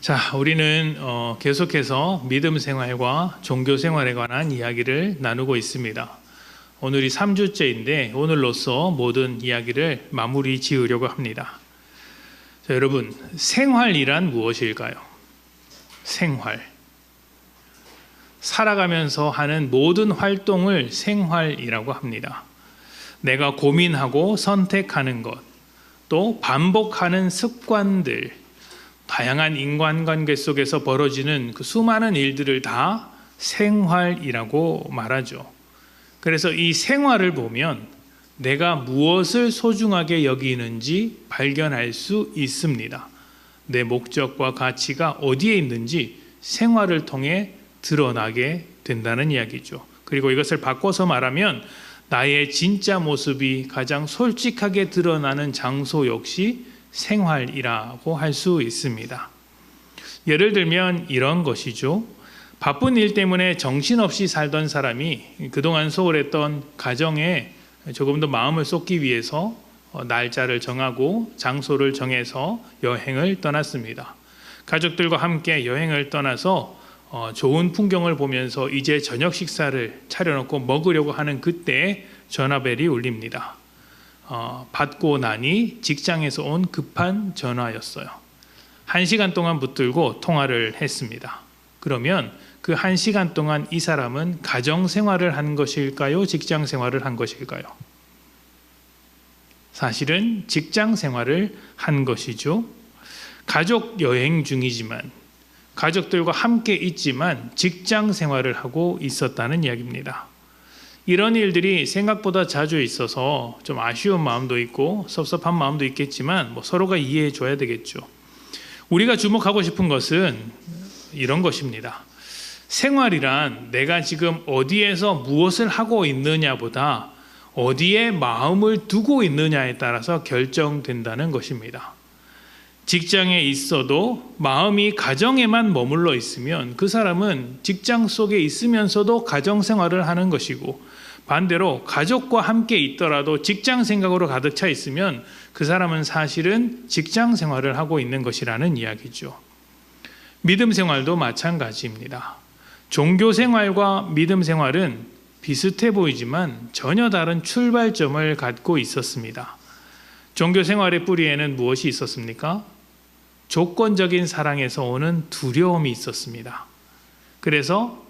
자, 우리는 계속해서 믿음 생활과 종교 생활에 관한 이야기를 나누고 있습니다. 오늘이 3주째인데 오늘로써 모든 이야기를 마무리 지으려고 합니다. 자, 여러분, 생활이란 무엇일까요? 생활. 살아가면서 하는 모든 활동을 생활이라고 합니다. 내가 고민하고 선택하는 것, 또 반복하는 습관들, 다양한 인간관계 속에서 벌어지는 그 수많은 일들을 다 생활이라고 말하죠. 그래서 이 생활을 보면 내가 무엇을 소중하게 여기는지 발견할 수 있습니다. 내 목적과 가치가 어디에 있는지 생활을 통해 드러나게 된다는 이야기죠. 그리고 이것을 바꿔서 말하면 나의 진짜 모습이 가장 솔직하게 드러나는 장소 역시 생활이라고 할 수 있습니다. 예를 들면 이런 것이죠. 바쁜 일 때문에 정신없이 살던 사람이 그동안 소홀했던 가정에 조금 더 마음을 쏟기 위해서 날짜를 정하고 장소를 정해서 여행을 떠났습니다. 가족들과 함께 여행을 떠나서 좋은 풍경을 보면서 이제 저녁 식사를 차려놓고 먹으려고 하는 그때 전화벨이 울립니다. 받고 나니 직장에서 온 급한 전화였어요. 1시간 동안 붙들고 통화를 했습니다. 그러면 그 1시간 동안 이 사람은 가정생활을 한 것일까요? 직장생활을 한 것일까요? 사실은 직장생활을 한 것이죠. 가족 여행 중이지만 가족들과 함께 있지만 직장생활을 하고 있었다는 이야기입니다. 이런 일들이 생각보다 자주 있어서 좀 아쉬운 마음도 있고 섭섭한 마음도 있겠지만 서로가 이해해 줘야 되겠죠. 우리가 주목하고 싶은 것은 이런 것입니다. 생활이란 내가 지금 어디에서 무엇을 하고 있느냐보다 어디에 마음을 두고 있느냐에 따라서 결정된다는 것입니다. 직장에 있어도 마음이 가정에만 머물러 있으면 그 사람은 직장 속에 있으면서도 가정 생활을 하는 것이고, 반대로 가족과 함께 있더라도 직장 생각으로 가득 차 있으면 그 사람은 사실은 직장 생활을 하고 있는 것이라는 이야기죠. 믿음 생활도 마찬가지입니다. 종교 생활과 믿음 생활은 비슷해 보이지만 전혀 다른 출발점을 갖고 있었습니다. 종교 생활의 뿌리에는 무엇이 있었습니까? 조건적인 사랑에서 오는 두려움이 있었습니다. 그래서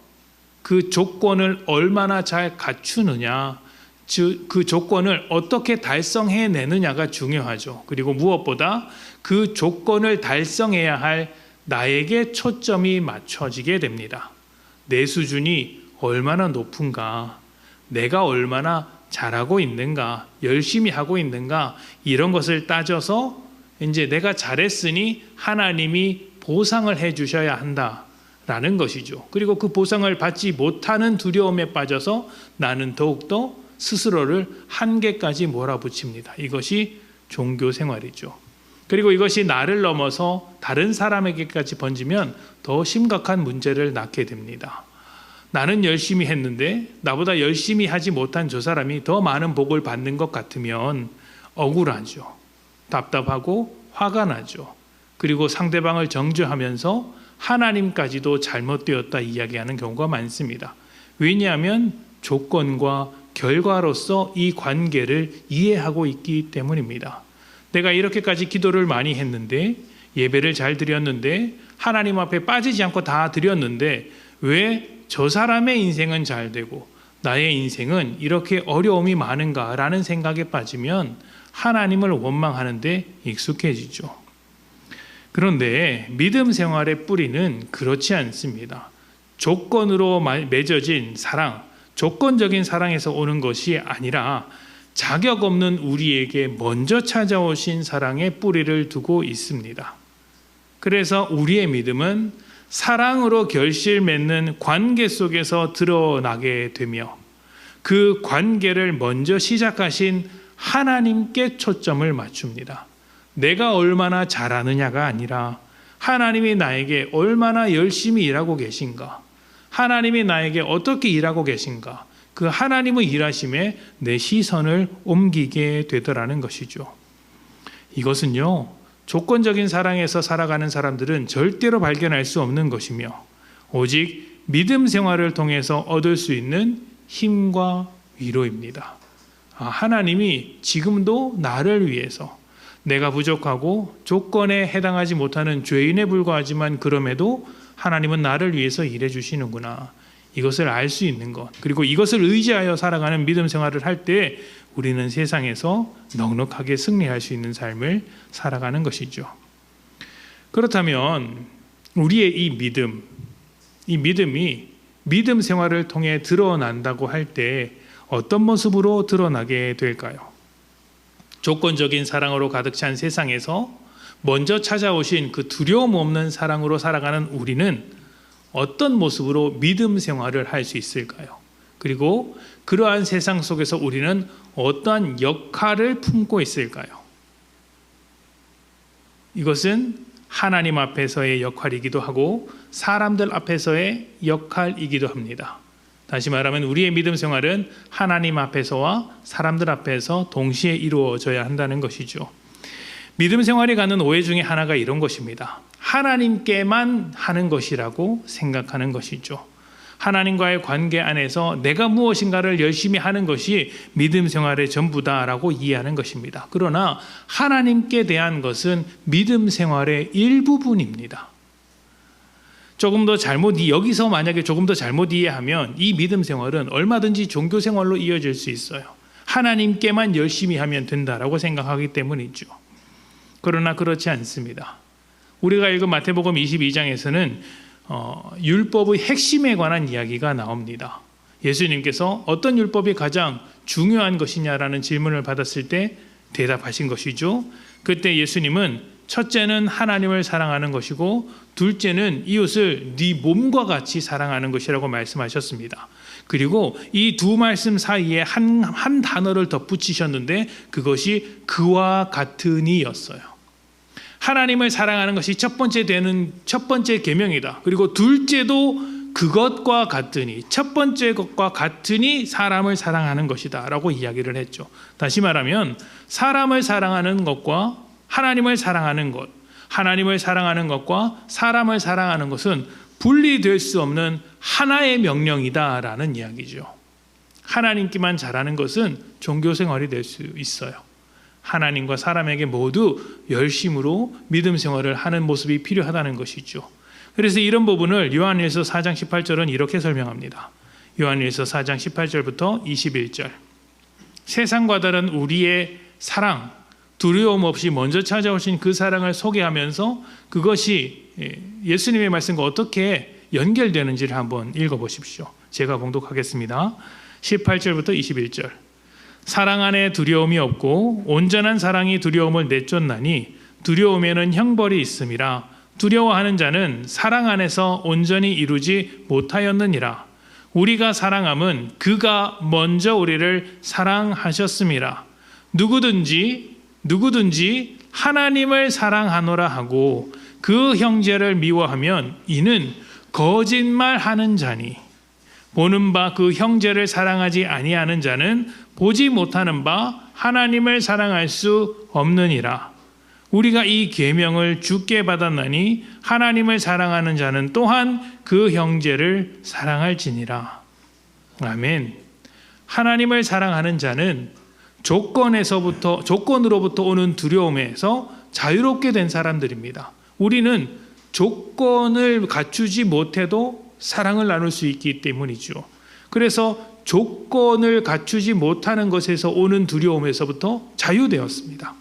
그 조건을 얼마나 잘 갖추느냐, 그 조건을 어떻게 달성해내느냐가 중요하죠. 그리고 무엇보다 그 조건을 달성해야 할 나에게 초점이 맞춰지게 됩니다. 내 수준이 얼마나 높은가, 내가 얼마나 잘하고 있는가, 열심히 하고 있는가, 이런 것을 따져서 이제 내가 잘했으니 하나님이 보상을 해 주셔야 한다라는 것이죠. 그리고 그 보상을 받지 못하는 두려움에 빠져서 나는 더욱더 스스로를 한계까지 몰아붙입니다. 이것이 종교 생활이죠. 그리고 이것이 나를 넘어서 다른 사람에게까지 번지면 더 심각한 문제를 낳게 됩니다. 나는 열심히 했는데 나보다 열심히 하지 못한 저 사람이 더 많은 복을 받는 것 같으면 억울하죠. 답답하고 화가 나죠. 그리고 상대방을 정죄하면서 하나님까지도 잘못되었다 이야기하는 경우가 많습니다. 왜냐하면 조건과 결과로서 이 관계를 이해하고 있기 때문입니다. 내가 이렇게까지 기도를 많이 했는데, 예배를 잘 드렸는데, 하나님 앞에 빠지지 않고 다 드렸는데 왜 저 사람의 인생은 잘 되고 나의 인생은 이렇게 어려움이 많은가라는 생각에 빠지면 하나님을 원망하는 데 익숙해지죠. 그런데 믿음 생활의 뿌리는 그렇지 않습니다. 조건으로 맺어진 사랑, 조건적인 사랑에서 오는 것이 아니라 자격 없는 우리에게 먼저 찾아오신 사랑의 뿌리를 두고 있습니다. 그래서 우리의 믿음은 사랑으로 결실 맺는 관계 속에서 드러나게 되며 그 관계를 먼저 시작하신 하나님께 초점을 맞춥니다. 내가 얼마나 잘하느냐가 아니라 하나님이 나에게 얼마나 열심히 일하고 계신가, 하나님이 나에게 어떻게 일하고 계신가, 그 하나님의 일하심에 내 시선을 옮기게 되더라는 것이죠. 이것은요, 조건적인 사랑에서 살아가는 사람들은 절대로 발견할 수 없는 것이며 오직 믿음 생활을 통해서 얻을 수 있는 힘과 위로입니다. 하나님이 지금도 나를 위해서 내가 부족하고 조건에 해당하지 못하는 죄인에 불과하지만 그럼에도 하나님은 나를 위해서 일해 주시는구나. 이것을 알 수 있는 것, 그리고 이것을 의지하여 살아가는 믿음 생활을 할 때 우리는 세상에서 넉넉하게 승리할 수 있는 삶을 살아가는 것이죠. 그렇다면 우리의 이 믿음이 믿음 생활을 통해 드러난다고 할 때 어떤 모습으로 드러나게 될까요? 조건적인 사랑으로 가득 찬 세상에서 먼저 찾아오신 그 두려움 없는 사랑으로 살아가는 우리는 어떤 모습으로 믿음 생활을 할 수 있을까요? 그리고 그러한 세상 속에서 우리는 어떠한 역할을 품고 있을까요? 이것은 하나님 앞에서의 역할이기도 하고 사람들 앞에서의 역할이기도 합니다. 다시 말하면 우리의 믿음 생활은 하나님 앞에서와 사람들 앞에서 동시에 이루어져야 한다는 것이죠. 믿음 생활이 갖는 오해 중에 하나가 이런 것입니다. 하나님께만 하는 것이라고 생각하는 것이죠. 하나님과의 관계 안에서 내가 무엇인가를 열심히 하는 것이 믿음 생활의 전부다라고 이해하는 것입니다. 그러나 하나님께 대한 것은 믿음 생활의 일부분입니다. 여기서 만약에 조금 더 잘못 이해하면 이 믿음 생활은 얼마든지 종교 생활로 이어질 수 있어요. 하나님께만 열심히 하면 된다라고 생각하기 때문이죠. 그러나 그렇지 않습니다. 우리가 읽은 마태복음 22장에서는 율법의 핵심에 관한 이야기가 나옵니다. 예수님께서 어떤 율법이 가장 중요한 것이냐라는 질문을 받았을 때 대답하신 것이죠. 그때 예수님은 첫째는 하나님을 사랑하는 것이고 둘째는 이웃을 네 몸과 같이 사랑하는 것이라고 말씀하셨습니다. 그리고 이 두 말씀 사이에 한 단어를 덧붙이셨는데 그것이 그와 같으니였어요. 하나님을 사랑하는 것이 첫 번째 계명이다. 그리고 둘째도 그것과 같으니, 첫 번째 것과 같으니 사람을 사랑하는 것이다 라고 이야기를 했죠. 다시 말하면 사람을 사랑하는 것과 하나님을 사랑하는 것, 하나님을 사랑하는 것과 사람을 사랑하는 것은 분리될 수 없는 하나의 명령이다라는 이야기죠. 하나님께만 잘하는 것은 종교 생활이 될 수 있어요. 하나님과 사람에게 모두 열심으로 믿음 생활을 하는 모습이 필요하다는 것이죠. 그래서 이런 부분을 요한일서 4장 18절은 이렇게 설명합니다. 요한일서 4장 18절부터 21절. 세상과 다른 우리의 사랑, 두려움 없이 먼저 찾아오신 그 사랑을 소개하면서 그것이 예수님의 말씀과 어떻게 연결되는지를 한번 읽어보십시오. 제가 봉독하겠습니다. 18절부터 21절. 사랑 안에 두려움이 없고 온전한 사랑이 두려움을 내쫓나니 두려움에는 형벌이 있음이라. 두려워하는 자는 사랑 안에서 온전히 이루지 못하였느니라. 우리가 사랑함은 그가 먼저 우리를 사랑하셨음이라. 누구든지 하나님을 사랑하노라 하고 그 형제를 미워하면 이는 거짓말하는 자니 보는 바 그 형제를 사랑하지 아니하는 자는 보지 못하는 바 하나님을 사랑할 수 없느니라. 우리가 이 계명을 주께 받았나니 하나님을 사랑하는 자는 또한 그 형제를 사랑할지니라. 아멘. 하나님을 사랑하는 자는 조건으로부터 오는 두려움에서 자유롭게 된 사람들입니다. 우리는 조건을 갖추지 못해도 사랑을 나눌 수 있기 때문이죠. 그래서 조건을 갖추지 못하는 것에서 오는 두려움에서부터 자유되었습니다.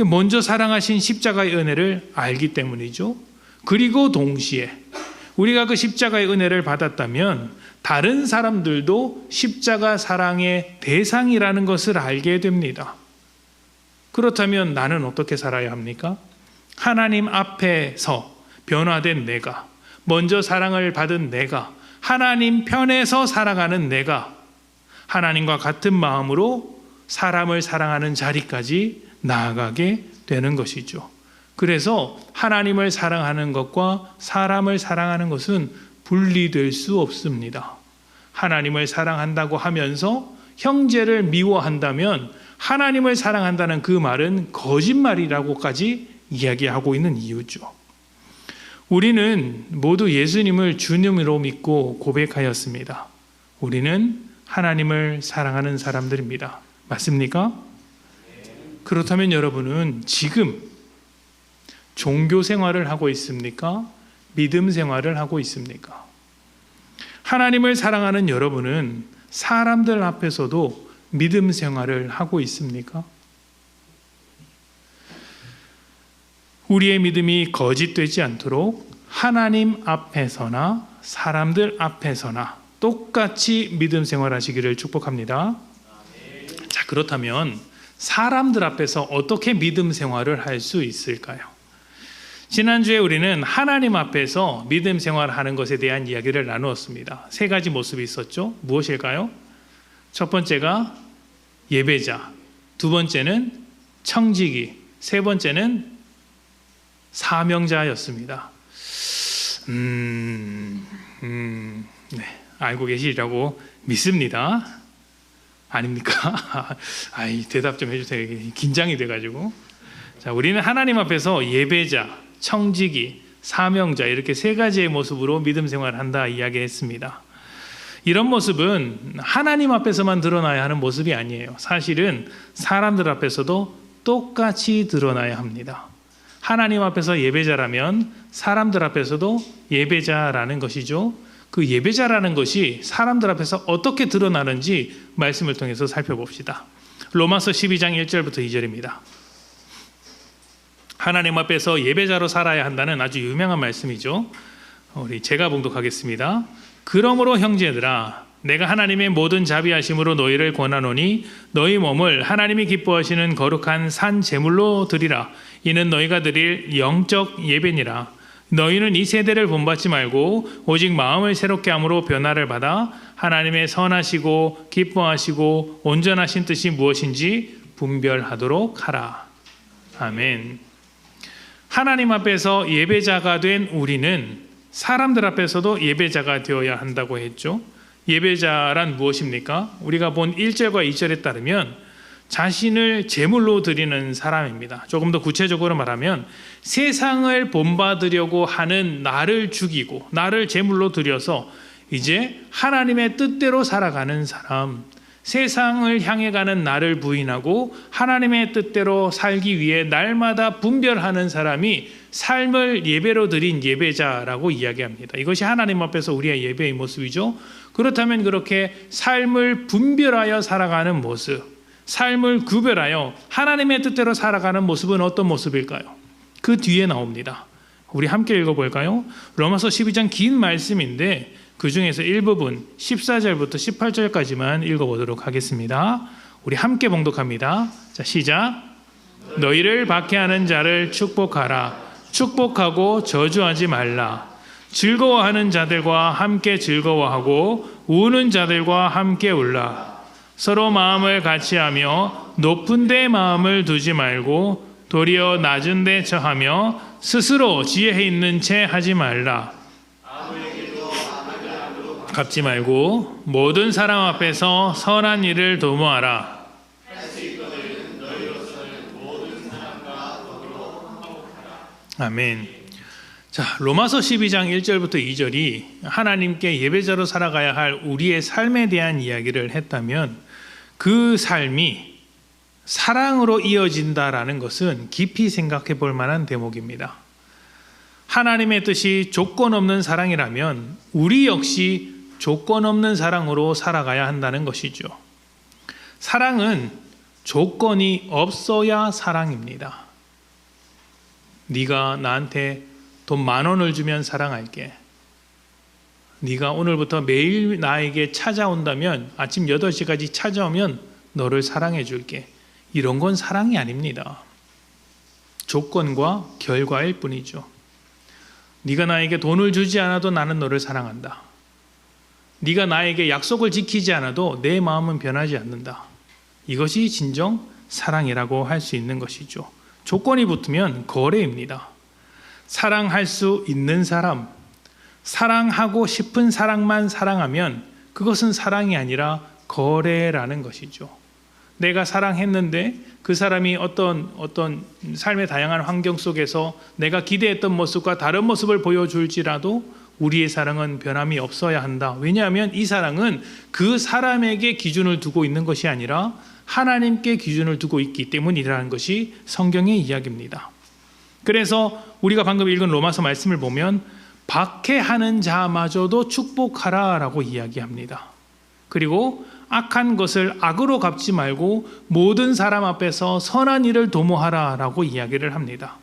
먼저 사랑하신 십자가의 은혜를 알기 때문이죠. 그리고 동시에 우리가 그 십자가의 은혜를 받았다면 다른 사람들도 십자가 사랑의 대상이라는 것을 알게 됩니다. 그렇다면 나는 어떻게 살아야 합니까? 하나님 앞에서 변화된 내가, 먼저 사랑을 받은 내가, 하나님 편에서 살아가는 내가 하나님과 같은 마음으로 사람을 사랑하는 자리까지 나아가게 되는 것이죠. 그래서 하나님을 사랑하는 것과 사람을 사랑하는 것은 분리될 수 없습니다. 하나님을 사랑한다고 하면서 형제를 미워한다면 하나님을 사랑한다는 그 말은 거짓말이라고까지 이야기하고 있는 이유죠. 우리는 모두 예수님을 주님으로 믿고 고백하였습니다. 우리는 하나님을 사랑하는 사람들입니다. 맞습니까? 그렇다면 여러분은 지금 종교 생활을 하고 있습니까? 믿음 생활을 하고 있습니까? 하나님을 사랑하는 여러분은 사람들 앞에서도 믿음 생활을 하고 있습니까? 우리의 믿음이 거짓되지 않도록 하나님 앞에서나 사람들 앞에서나 똑같이 믿음 생활하시기를 축복합니다. 자, 그렇다면 사람들 앞에서 어떻게 믿음 생활을 할 수 있을까요? 지난주에 우리는 하나님 앞에서 믿음 생활하는 것에 대한 이야기를 나누었습니다. 세 가지 모습이 있었죠. 무엇일까요? 첫 번째가 예배자, 두 번째는 청지기, 세 번째는 사명자였습니다. 네, 알고 계시리라고 믿습니다. 아닙니까? 대답 좀 해주세요. 긴장이 돼가지고. 자, 우리는 하나님 앞에서 예배자, 청지기, 사명자 이렇게 세 가지의 모습으로 믿음 생활을 한다 이야기했습니다. 이런 모습은 하나님 앞에서만 드러나야 하는 모습이 아니에요. 사실은 사람들 앞에서도 똑같이 드러나야 합니다. 하나님 앞에서 예배자라면 사람들 앞에서도 예배자라는 것이죠. 그 예배자라는 것이 사람들 앞에서 어떻게 드러나는지 말씀을 통해서 살펴봅시다. 로마서 12장 1절부터 2절입니다. 하나님 앞에서 예배자로 살아야 한다는 아주 유명한 말씀이죠. 우리 제가 봉독하겠습니다. 그러므로 형제들아, 내가 하나님의 모든 자비하심으로 너희를 권하노니 너희 몸을 하나님이 기뻐하시는 거룩한 산 제물로 드리라. 이는 너희가 드릴 영적 예배니라. 너희는 이 세대를 본받지 말고 오직 마음을 새롭게 함으로 변화를 받아 하나님의 선하시고 기뻐하시고 온전하신 뜻이 무엇인지 분별하도록 하라. 아멘. 하나님 앞에서 예배자가 된 우리는 사람들 앞에서도 예배자가 되어야 한다고 했죠. 예배자란 무엇입니까? 우리가 본 1절과 2절에 따르면 자신을 제물로 드리는 사람입니다. 조금 더 구체적으로 말하면 세상을 본받으려고 하는 나를 죽이고 나를 제물로 드려서 이제 하나님의 뜻대로 살아가는 사람, 세상을 향해 가는 나를 부인하고 하나님의 뜻대로 살기 위해 날마다 분별하는 사람이 삶을 예배로 드린 예배자라고 이야기합니다. 이것이 하나님 앞에서 우리의 예배의 모습이죠. 그렇다면 그렇게 삶을 분별하여 살아가는 모습, 삶을 구별하여 하나님의 뜻대로 살아가는 모습은 어떤 모습일까요? 그 뒤에 나옵니다. 우리 함께 읽어볼까요? 로마서 12장 긴 말씀인데 그 중에서 일부분 14절부터 18절까지만 읽어보도록 하겠습니다. 우리 함께 봉독합니다. 자, 시작. 너희를 박해하는 자를 축복하라. 축복하고 저주하지 말라. 즐거워하는 자들과 함께 즐거워하고 우는 자들과 함께 울라. 서로 마음을 같이하며 높은 데 마음을 두지 말고 도리어 낮은 데 처하며 스스로 지혜 있는 채 하지 말라. 갚지 말고 모든 사람 앞에서 선한 일을 도모하라. 아멘. 자, 로마서 12장 1절부터 2절이 하나님께 예배자로 살아가야 할 우리의 삶에 대한 이야기를 했다면 그 삶이 사랑으로 이어진다라는 것은 깊이 생각해 볼 만한 대목입니다. 하나님의 뜻이 조건 없는 사랑이라면 우리 역시 조건 없는 사랑으로 살아가야 한다는 것이죠. 사랑은 조건이 없어야 사랑입니다. 네가 나한테 돈 10,000원을 주면 사랑할게. 네가 오늘부터 매일 나에게 찾아온다면 아침 8시까지 찾아오면 너를 사랑해 줄게. 이런 건 사랑이 아닙니다. 조건과 결과일 뿐이죠. 네가 나에게 돈을 주지 않아도 나는 너를 사랑한다. 네가 나에게 약속을 지키지 않아도 내 마음은 변하지 않는다. 이것이 진정 사랑이라고 할 수 있는 것이죠. 조건이 붙으면 거래입니다. 사랑할 수 있는 사람, 사랑하고 싶은 사랑만 사랑하면 그것은 사랑이 아니라 거래라는 것이죠. 내가 사랑했는데 그 사람이 어떤 삶의 다양한 환경 속에서 내가 기대했던 모습과 다른 모습을 보여줄지라도 우리의 사랑은 변함이 없어야 한다. 왜냐하면 이 사랑은 그 사람에게 기준을 두고 있는 것이 아니라 하나님께 기준을 두고 있기 때문이라는 것이 성경의 이야기입니다. 그래서 우리가 방금 읽은 로마서 말씀을 보면 박해하는 자마저도 축복하라라고 이야기합니다. 그리고 악한 것을 악으로 갚지 말고 모든 사람 앞에서 선한 일을 도모하라라고 이야기를 합니다.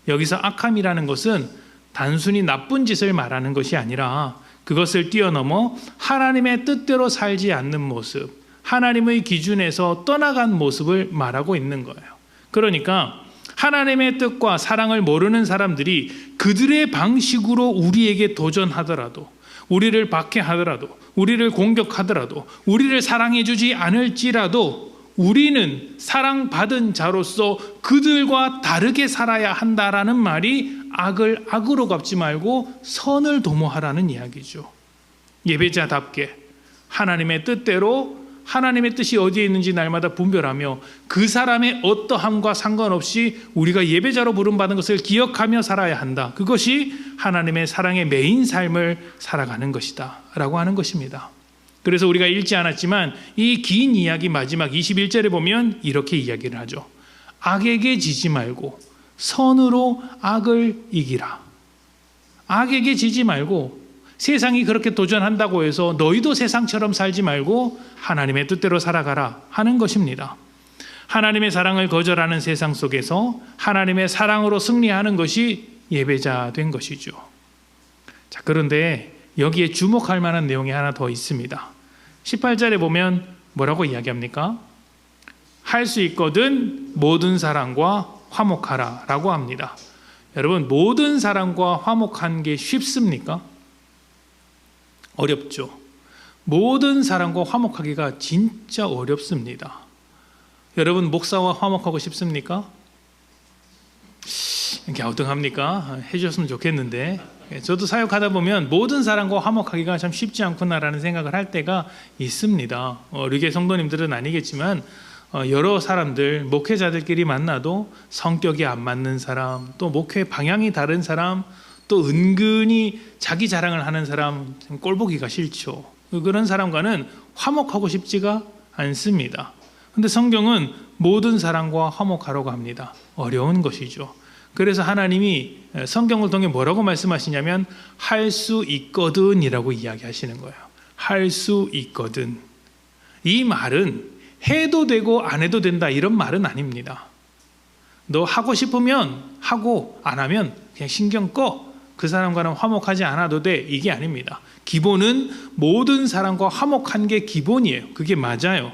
여기서 악함이라는 것은 단순히 나쁜 짓을 말하는 것이 아니라 그것을 뛰어넘어 하나님의 뜻대로 살지 않는 모습, 하나님의 기준에서 떠나간 모습을 말하고 있는 거예요. 그러니까 하나님의 뜻과 사랑을 모르는 사람들이 그들의 방식으로 우리에게 도전하더라도, 우리를 박해하더라도, 우리를 공격하더라도, 우리를 사랑해주지 않을지라도 우리는 사랑받은 자로서 그들과 다르게 살아야 한다라는 말이 악을 악으로 갚지 말고 선을 도모하라는 이야기죠. 예배자답게 하나님의 뜻대로 하나님의 뜻이 어디에 있는지 날마다 분별하며 그 사람의 어떠함과 상관없이 우리가 예배자로 부름받은 것을 기억하며 살아야 한다. 그것이 하나님의 사랑의 메인 삶을 살아가는 것이다 라고 하는 것입니다. 그래서 우리가 읽지 않았지만 이 긴 이야기 마지막 21절에 보면 이렇게 이야기를 하죠. 악에게 지지 말고 선으로 악을 이기라. 악에게 지지 말고 세상이 그렇게 도전한다고 해서 너희도 세상처럼 살지 말고 하나님의 뜻대로 살아가라 하는 것입니다. 하나님의 사랑을 거절하는 세상 속에서 하나님의 사랑으로 승리하는 것이 예배자 된 것이죠. 자, 그런데 여기에 주목할 만한 내용이 하나 더 있습니다. 18절에 보면 뭐라고 이야기합니까? 할 수 있거든 모든 사람과 화목하라 라고 합니다. 여러분, 모든 사람과 화목한 게 쉽습니까? 어렵죠. 모든 사람과 화목하기가 진짜 어렵습니다. 여러분, 목사와 화목하고 싶습니까? 갸우뚱합니까? 해주셨으면 좋겠는데, 저도 사역하다 보면 모든 사람과 화목하기가 참 쉽지 않구나라는 생각을 할 때가 있습니다. 르게 성도님들은 아니겠지만 여러 사람들, 목회자들끼리 만나도 성격이 안 맞는 사람, 또 목회 방향이 다른 사람, 또 은근히 자기 자랑을 하는 사람 꼴보기가 싫죠. 그런 사람과는 화목하고 싶지가 않습니다. 그런데 성경은 모든 사람과 화목하라고 합니다. 어려운 것이죠. 그래서 하나님이 성경을 통해 뭐라고 말씀하시냐면 할 수 있거든 이라고 이야기하시는 거예요. 할 수 있거든. 이 말은 해도 되고 안 해도 된다 이런 말은 아닙니다. 너 하고 싶으면 하고 안 하면 그냥 신경 꺼. 그 사람과는 화목하지 않아도 돼. 이게 아닙니다. 기본은 모든 사람과 화목한 게 기본이에요. 그게 맞아요.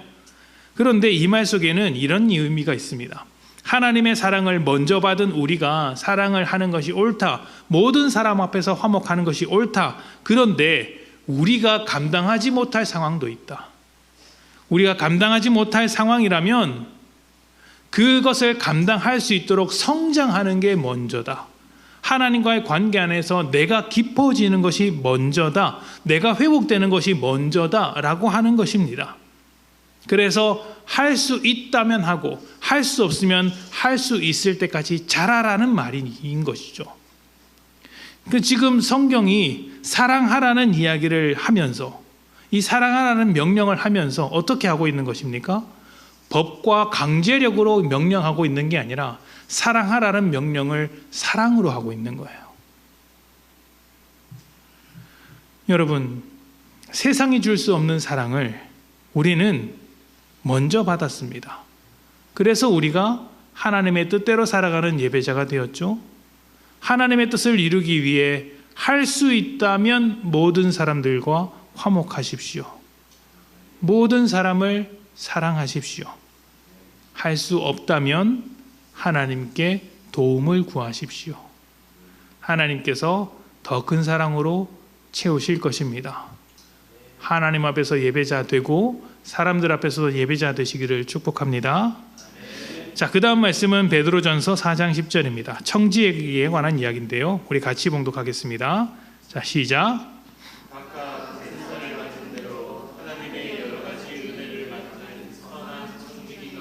그런데 이 말 속에는 이런 의미가 있습니다. 하나님의 사랑을 먼저 받은 우리가 사랑을 하는 것이 옳다. 모든 사람 앞에서 화목하는 것이 옳다. 그런데 우리가 감당하지 못할 상황도 있다. 우리가 감당하지 못할 상황이라면 그것을 감당할 수 있도록 성장하는 게 먼저다. 하나님과의 관계 안에서 내가 깊어지는 것이 먼저다. 내가 회복되는 것이 먼저다 라고 하는 것입니다. 그래서 할 수 있다면 하고 할 수 없으면 할 수 있을 때까지 자라라는 말인 것이죠. 지금 성경이 사랑하라는 이야기를 하면서 이 사랑하라는 명령을 하면서 어떻게 하고 있는 것입니까? 법과 강제력으로 명령하고 있는 게 아니라 사랑하라는 명령을 사랑으로 하고 있는 거예요. 여러분, 세상이 줄 수 없는 사랑을 우리는 먼저 받았습니다. 그래서 우리가 하나님의 뜻대로 살아가는 예배자가 되었죠. 하나님의 뜻을 이루기 위해 할 수 있다면 모든 사람들과 화목하십시오. 모든 사람을 사랑하십시오. 할 수 없다면 하나님께 도움을 구하십시오. 하나님께서 더 큰 사랑으로 채우실 것입니다. 하나님 앞에서 예배자 되고 사람들 앞에서도 예배자 되시기를 축복합니다. 자, 그 다음 말씀은 베드로전서 4장 10절입니다. 청지기에 관한 이야기인데요. 우리 같이 봉독하겠습니다. 자, 시작. 각각 세상을 가진 대로 하나님의 여러 가지 은혜를 받는 선한 청지기가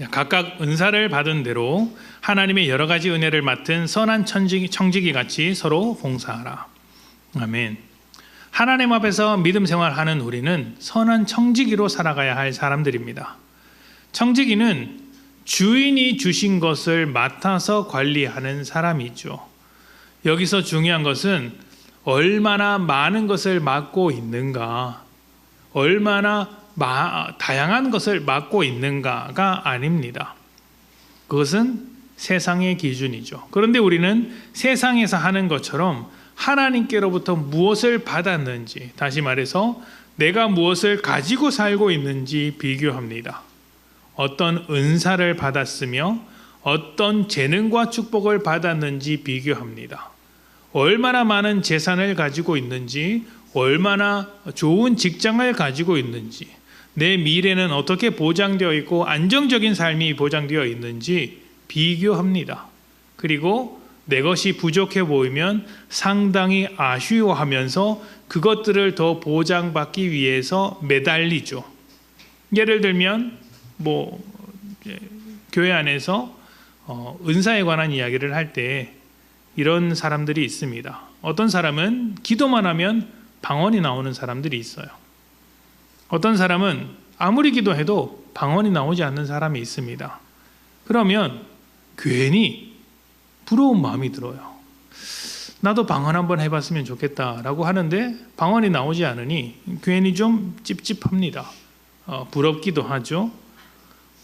각각 은사를 받은 대로 하나님의 여러 가지 은혜를 맡은 선한 청지기 같이 서로 봉사하라. 아멘. 하나님 앞에서 믿음 생활하는 우리는 선한 청지기로 살아가야 할 사람들입니다. 청지기는 주인이 주신 것을 맡아서 관리하는 사람이죠. 여기서 중요한 것은 얼마나 많은 것을 맡고 있는가, 얼마나 다양한 것을 맡고 있는가가 아닙니다. 그것은 세상의 기준이죠. 그런데 우리는 세상에서 하는 것처럼 하나님께로부터 무엇을 받았는지, 다시 말해서 내가 무엇을 가지고 살고 있는지 비교합니다. 어떤 은사를 받았으며 어떤 재능과 축복을 받았는지 비교합니다. 얼마나 많은 재산을 가지고 있는지, 얼마나 좋은 직장을 가지고 있는지, 내 미래는 어떻게 보장되어 있고 안정적인 삶이 보장되어 있는지 비교합니다. 그리고 내 것이 부족해 보이면 상당히 아쉬워하면서 그것들을 더 보장받기 위해서 매달리죠. 예를 들면 교회 안에서 은사에 관한 이야기를 할 때 이런 사람들이 있습니다. 어떤 사람은 기도만 하면 방언이 나오는 사람들이 있어요. 어떤 사람은 아무리 기도해도 방언이 나오지 않는 사람이 있습니다. 그러면 괜히 부러운 마음이 들어요. 나도 방언 한번 해봤으면 좋겠다라고 하는데 방언이 나오지 않으니 괜히 좀 찝찝합니다. 부럽기도 하죠.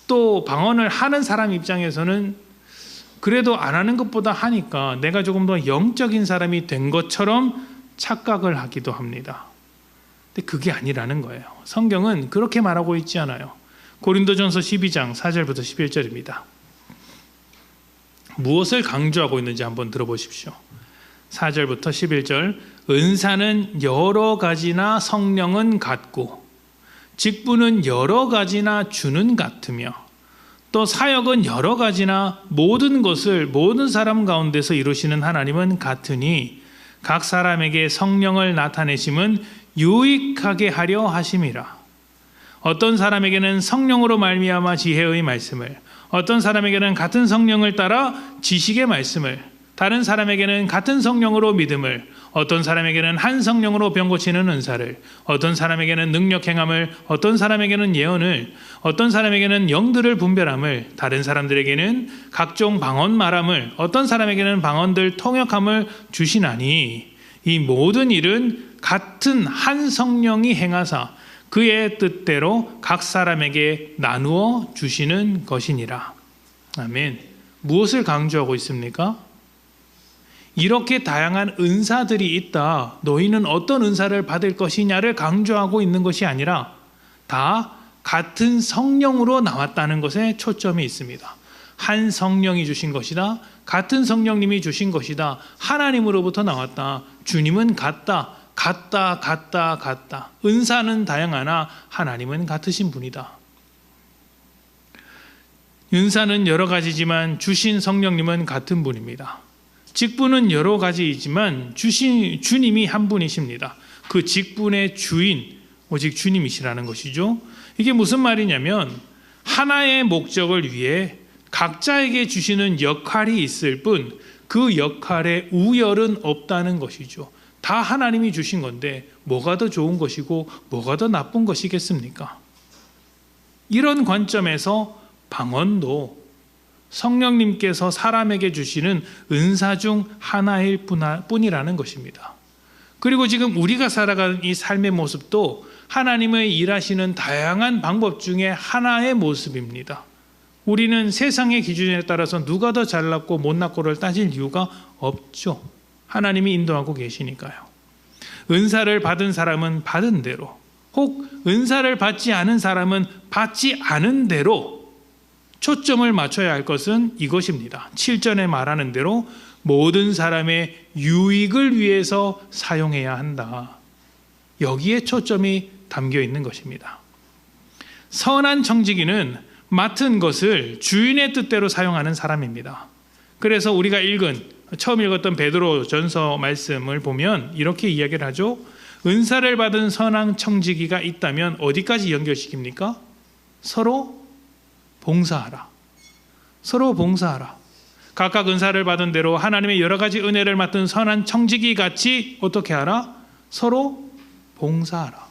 또 방언을 하는 사람 입장에서는 그래도 안 하는 것보다 하니까 내가 조금 더 영적인 사람이 된 것처럼 착각을 하기도 합니다. 근데 그게 아니라는 거예요. 성경은 그렇게 말하고 있지 않아요. 고린도전서 12장 4절부터 11절입니다. 무엇을 강조하고 있는지 한번 들어보십시오. 4절부터 11절. 은사는 여러 가지나 성령은 같고 직분은 여러 가지나 주는 같으며 또 사역은 여러 가지나 모든 것을 모든 사람 가운데서 이루시는 하나님은 같으니 각 사람에게 성령을 나타내심은 유익하게 하려 하심이라. 어떤 사람에게는 성령으로 말미암아 지혜의 말씀을, 어떤 사람에게는 같은 성령을 따라 지식의 말씀을, 다른 사람에게는 같은 성령으로 믿음을, 어떤 사람에게는 한 성령으로 병 고치는 은사를, 어떤 사람에게는 능력 행함을, 어떤 사람에게는 예언을, 어떤 사람에게는 영들을 분별함을, 다른 사람들에게는 각종 방언 말함을, 어떤 사람에게는 방언들 통역함을 주시나니 이 모든 일은 같은 한 성령이 행하사 그의 뜻대로 각 사람에게 나누어 주시는 것이니라. 아멘. 무엇을 강조하고 있습니까? 이렇게 다양한 은사들이 있다. 너희는 어떤 은사를 받을 것이냐를 강조하고 있는 것이 아니라 다 같은 성령으로 나왔다는 것에 초점이 있습니다. 한 성령이 주신 것이다. 같은 성령님이 주신 것이다. 하나님으로부터 나왔다. 주님은 같다. 같다. 은사는 다양하나 하나님은 같으신 분이다. 은사는 여러 가지지만 주신 성령님은 같은 분입니다. 직분은 여러 가지이지만 주님이 한 분이십니다. 그 직분의 주인, 오직 주님이시라는 것이죠. 이게 무슨 말이냐면 하나의 목적을 위해 각자에게 주시는 역할이 있을 뿐 그 역할에 우열은 없다는 것이죠. 다 하나님이 주신 건데 뭐가 더 좋은 것이고 뭐가 더 나쁜 것이겠습니까? 이런 관점에서 방언도 성령님께서 사람에게 주시는 은사 중 하나일 뿐이라는 것입니다. 그리고 지금 우리가 살아가는 이 삶의 모습도 하나님의 일하시는 다양한 방법 중에 하나의 모습입니다. 우리는 세상의 기준에 따라서 누가 더 잘났고 못났고를 따질 이유가 없죠. 하나님이 인도하고 계시니까요. 은사를 받은 사람은 받은 대로, 혹 은사를 받지 않은 사람은 받지 않은 대로 초점을 맞춰야 할 것은 이것입니다. 7절에 말하는 대로 모든 사람의 유익을 위해서 사용해야 한다. 여기에 초점이 담겨 있는 것입니다. 선한 청지기는 맡은 것을 주인의 뜻대로 사용하는 사람입니다. 그래서 우리가 처음 읽었던 베드로전서 말씀을 보면 이렇게 이야기를 하죠. 은사를 받은 선한 청지기가 있다면 어디까지 연결시킵니까? 서로 봉사하라. 서로 봉사하라. 각각 은사를 받은 대로 하나님의 여러 가지 은혜를 맡은 선한 청지기 같이 어떻게 하라? 서로 봉사하라.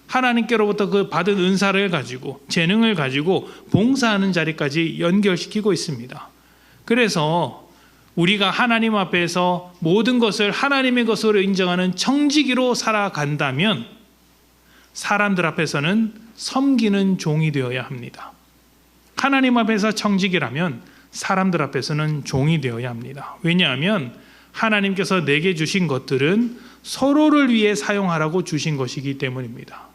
하나님께로부터 그 받은 은사를 가지고 재능을 가지고 봉사하는 자리까지 연결시키고 있습니다. 그래서 우리가 하나님 앞에서 모든 것을 하나님의 것으로 인정하는 청지기로 살아간다면 사람들 앞에서는 섬기는 종이 되어야 합니다. 하나님 앞에서 청지기라면 사람들 앞에서는 종이 되어야 합니다. 왜냐하면 하나님께서 내게 주신 것들은 서로를 위해 사용하라고 주신 것이기 때문입니다.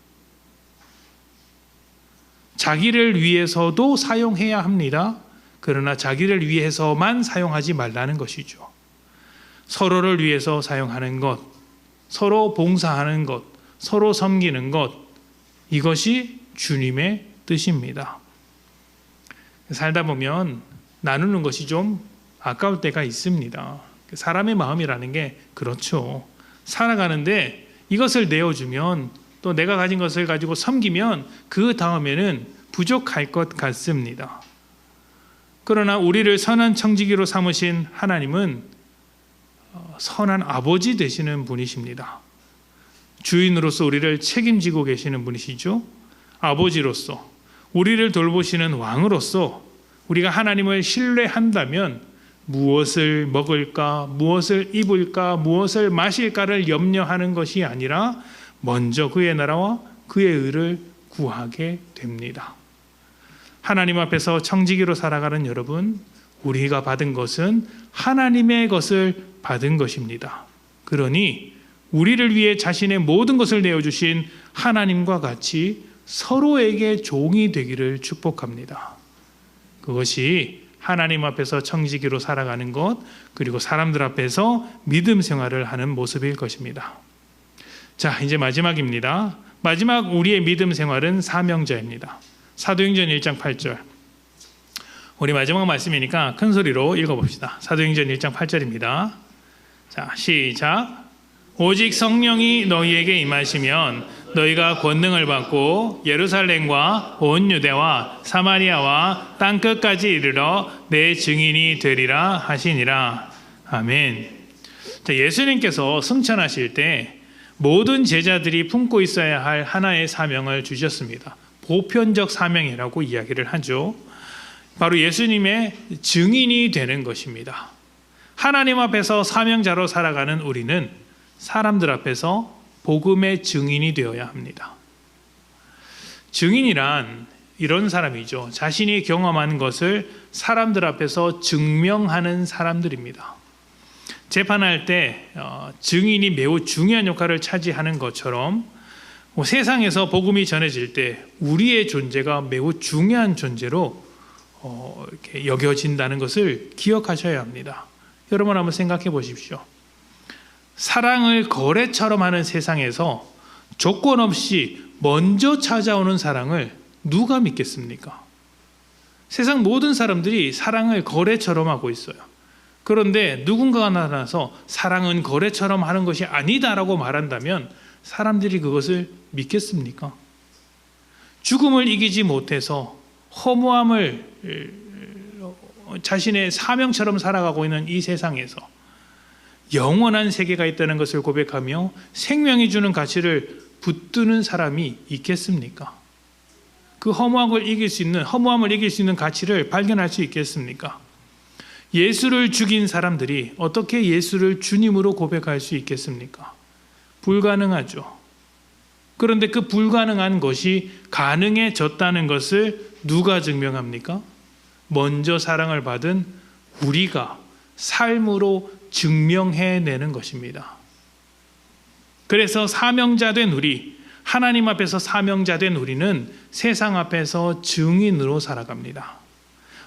자기를 위해서도 사용해야 합니다. 그러나 자기를 위해서만 사용하지 말라는 것이죠. 서로를 위해서 사용하는 것, 서로 봉사하는 것, 서로 섬기는 것, 이것이 주님의 뜻입니다. 살다 보면 나누는 것이 좀 아까울 때가 있습니다. 사람의 마음이라는 게 그렇죠. 살아가는데 이것을 내어주면 또 내가 가진 것을 가지고 섬기면 그 다음에는 부족할 것 같습니다. 그러나 우리를 선한 청지기로 삼으신 하나님은 선한 아버지 되시는 분이십니다. 주인으로서 우리를 책임지고 계시는 분이시죠. 아버지로서 우리를 돌보시는 왕으로서 우리가 하나님을 신뢰한다면 무엇을 먹을까, 무엇을 입을까, 무엇을 마실까를 염려하는 것이 아니라 먼저 그의 나라와 그의 의를 구하게 됩니다. 하나님 앞에서 청지기로 살아가는 여러분, 우리가 받은 것은 하나님의 것을 받은 것입니다. 그러니 우리를 위해 자신의 모든 것을 내어주신 하나님과 같이 서로에게 종이 되기를 축복합니다. 그것이 하나님 앞에서 청지기로 살아가는 것, 그리고 사람들 앞에서 믿음 생활을 하는 모습일 것입니다. 자, 이제 마지막입니다. 마지막 우리의 믿음 생활은 사명자입니다. 사도행전 1장 8절. 우리 마지막 말씀이니까 큰 소리로 읽어봅시다. 사도행전 1장 8절입니다. 자, 시작. 오직 성령이 너희에게 임하시면 너희가 권능을 받고 예루살렘과 온 유대와 사마리아와 땅끝까지 이르러 내 증인이 되리라 하시니라. 아멘. 자, 예수님께서 승천하실 때 모든 제자들이 품고 있어야 할 하나의 사명을 주셨습니다. 보편적 사명이라고 이야기를 하죠. 바로 예수님의 증인이 되는 것입니다. 하나님 앞에서 사명자로 살아가는 우리는 사람들 앞에서 복음의 증인이 되어야 합니다. 증인이란 이런 사람이죠. 자신이 경험한 것을 사람들 앞에서 증명하는 사람들입니다. 재판할 때 증인이 매우 중요한 역할을 차지하는 것처럼 세상에서 복음이 전해질 때 우리의 존재가 매우 중요한 존재로 이렇게 여겨진다는 것을 기억하셔야 합니다. 여러분 한번 생각해 보십시오. 사랑을 거래처럼 하는 세상에서 조건 없이 먼저 찾아오는 사랑을 누가 믿겠습니까? 세상 모든 사람들이 사랑을 거래처럼 하고 있어요. 그런데 누군가가 나타나서 사랑은 거래처럼 하는 것이 아니다라고 말한다면 사람들이 그것을 믿겠습니까? 죽음을 이기지 못해서 허무함을 자신의 사명처럼 살아가고 있는 이 세상에서 영원한 세계가 있다는 것을 고백하며 생명이 주는 가치를 붙드는 사람이 있겠습니까? 그 허무함을 이길 수 있는 가치를 발견할 수 있겠습니까? 예수를 죽인 사람들이 어떻게 예수를 주님으로 고백할 수 있겠습니까? 불가능하죠. 그런데 그 불가능한 것이 가능해졌다는 것을 누가 증명합니까? 먼저 사랑을 받은 우리가 삶으로 증명해내는 것입니다. 그래서 사명자된 우리, 하나님 앞에서 사명자된 우리는 세상 앞에서 증인으로 살아갑니다.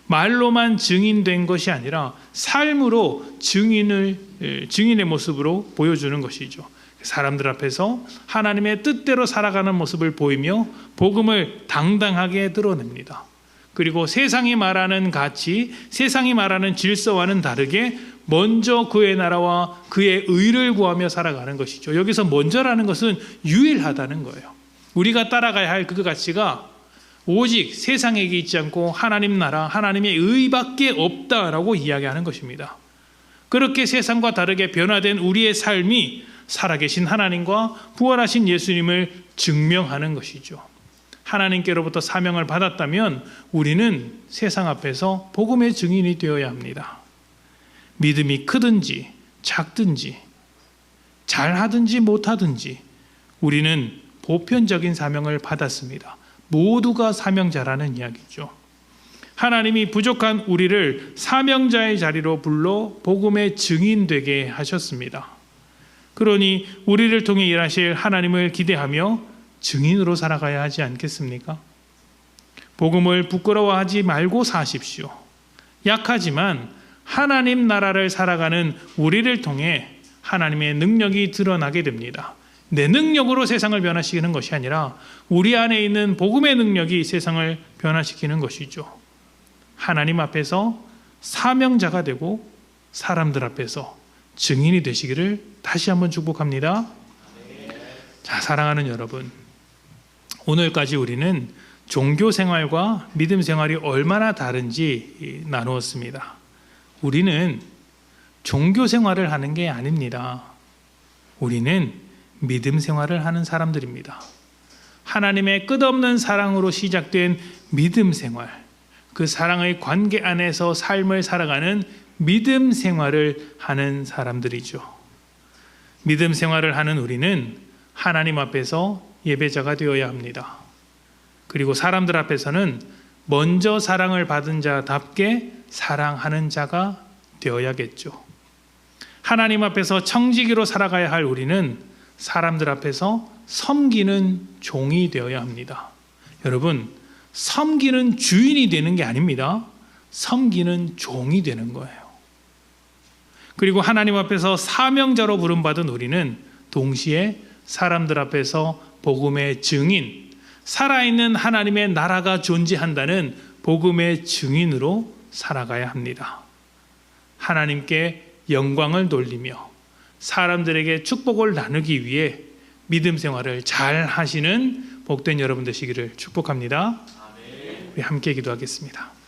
말로만 증인된 것이 아니라 삶으로 증인의 모습으로 보여주는 것이죠. 사람들 앞에서 하나님의 뜻대로 살아가는 모습을 보이며 복음을 당당하게 드러냅니다. 그리고 세상이 말하는 가치, 세상이 말하는 질서와는 다르게 먼저 그의 나라와 그의 의를 구하며 살아가는 것이죠. 여기서 먼저라는 것은 유일하다는 거예요. 우리가 따라가야 할 그 가치가 오직 세상에게 있지 않고 하나님 나라, 하나님의 의밖에 없다라고 이야기하는 것입니다. 그렇게 세상과 다르게 변화된 우리의 삶이 살아계신 하나님과 부활하신 예수님을 증명하는 것이죠. 하나님께로부터 사명을 받았다면 우리는 세상 앞에서 복음의 증인이 되어야 합니다. 믿음이 크든지 작든지 잘하든지 못하든지 우리는 보편적인 사명을 받았습니다. 모두가 사명자라는 이야기죠. 하나님이 부족한 우리를 사명자의 자리로 불러 복음의 증인 되게 하셨습니다. 그러니 우리를 통해 일하실 하나님을 기대하며 증인으로 살아가야 하지 않겠습니까? 복음을 부끄러워하지 말고 사십시오. 약하지만 하나님 나라를 살아가는 우리를 통해 하나님의 능력이 드러나게 됩니다. 내 능력으로 세상을 변화시키는 것이 아니라 우리 안에 있는 복음의 능력이 세상을 변화시키는 것이죠. 하나님 앞에서 사명자가 되고 사람들 앞에서 증인이 되시기를 다시 한번 축복합니다. 자, 사랑하는 여러분, 오늘까지 우리는 종교 생활과 믿음 생활이 얼마나 다른지 나누었습니다. 우리는 종교 생활을 하는 게 아닙니다. 우리는 믿음 생활을 하는 사람들입니다. 하나님의 끝없는 사랑으로 시작된 믿음 생활, 그 사랑의 관계 안에서 삶을 살아가는 믿음 생활을 하는 사람들이죠. 믿음 생활을 하는 우리는 하나님 앞에서 예배자가 되어야 합니다. 그리고 사람들 앞에서는 먼저 사랑을 받은 자답게 사랑하는 자가 되어야겠죠. 하나님 앞에서 청지기로 살아가야 할 우리는 사람들 앞에서 섬기는 종이 되어야 합니다. 여러분, 섬기는 주인이 되는 게 아닙니다. 섬기는 종이 되는 거예요. 그리고 하나님 앞에서 사명자로 부름받은 우리는 동시에 사람들 앞에서 복음의 증인, 살아있는 하나님의 나라가 존재한다는 복음의 증인으로 살아가야 합니다. 하나님께 영광을 돌리며 사람들에게 축복을 나누기 위해 믿음 생활을 잘 하시는 복된 여러분 되시기를 축복합니다. 우리 함께 기도하겠습니다.